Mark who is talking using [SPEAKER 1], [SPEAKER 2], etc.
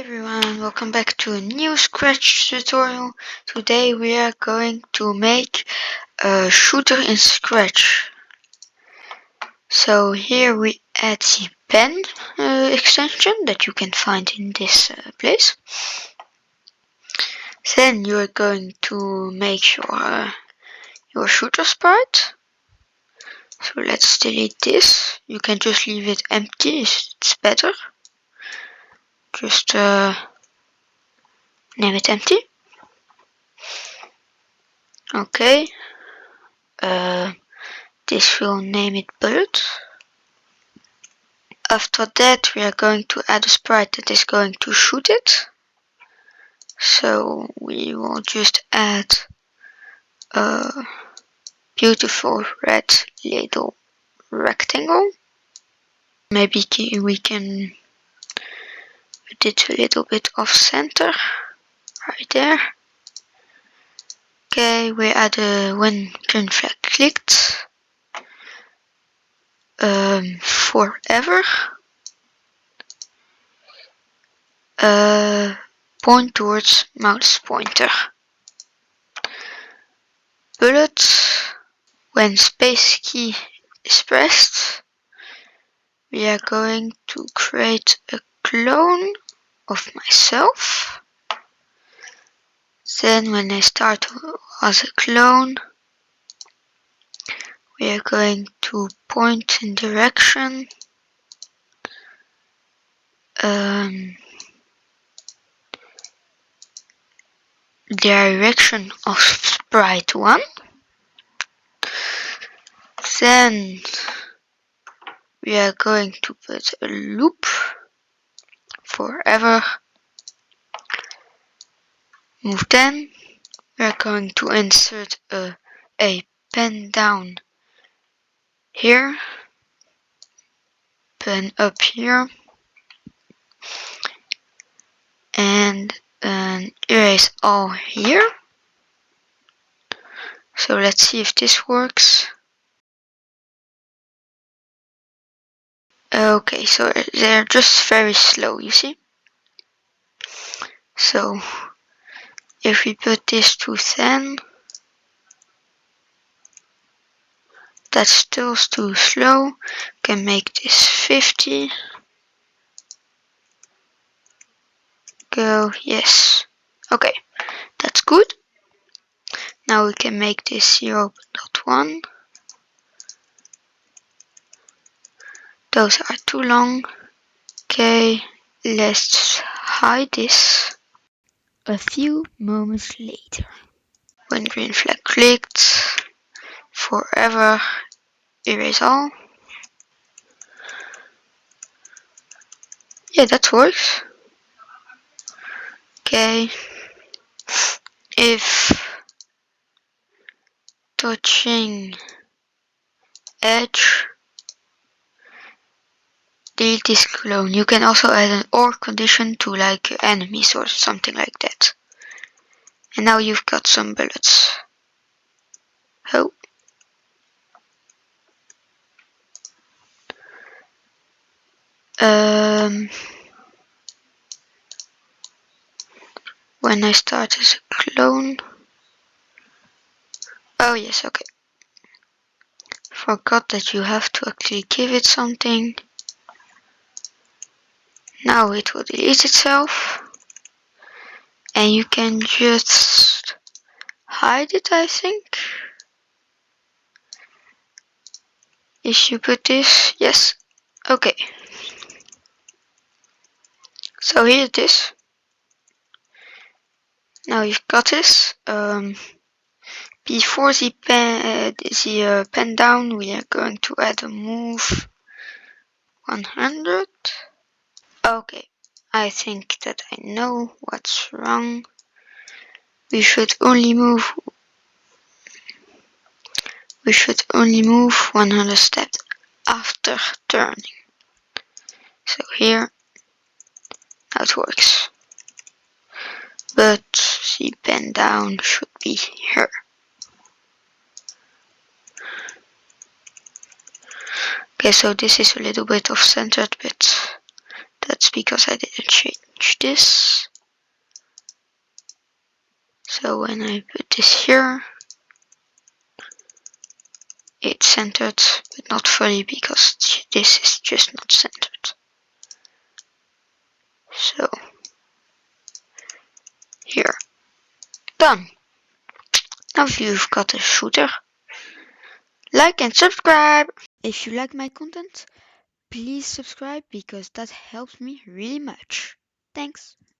[SPEAKER 1] everyone, welcome back to a new Scratch tutorial. Today we are going to make a shooter in Scratch. So here we add the pen extension that you can find in this place. Then you're going to make your shooter sprite. So let's delete this. You can just leave it empty, it's better. Just name it empty. Okay. This will name it bullet. After that we are going to add a sprite that is going to shoot it. So we will just add a beautiful red little rectangle. Maybe we can put it a little bit off center, right there. Okay, we add a when green flag clicked. Forever. Point towards mouse pointer. Bullet. When space key is pressed, we are going to create a clone of myself. Then when I start as a clone, we are going to point in direction direction of sprite 1. Then we are going to put a loop forever. Move then. We are going to insert a pen down here, pen up here, and an erase all here. So let's see if this works. Okay, so they're just very slow, you see. So if we put this to 10, that's still too slow. Can make this 50. Go, yes. Okay, that's good. Now we can make this 0.1. Those are too long. Okay, let's hide this. A few moments later. When green flag clicked, forever, erase all. Yeah, that works. Okay, if touching edge, delete this clone. You can also add an OR condition to like enemies or something like that. And now you've got some bullets. Oh. When I start as a clone. Oh yes, okay. Forgot that you have to actually give it something. Now it will delete itself. And you can just hide it, I think. If you put this, yes. Okay. So here it is. Now you've got this. Before the pen down, we are going to add a move 100. Okay, I think that I know what's wrong. We should only move 100 steps after turning. So here, now it works. But the pen down should be here. Okay, so this is a little bit off-centered, but that's because I didn't shade. change this. So when I put this here, it's centered, but not fully because this is just not centered. So here, done. Now you've got a shooter. Like and subscribe. If you like my content, please subscribe because that helps me really much. Thanks.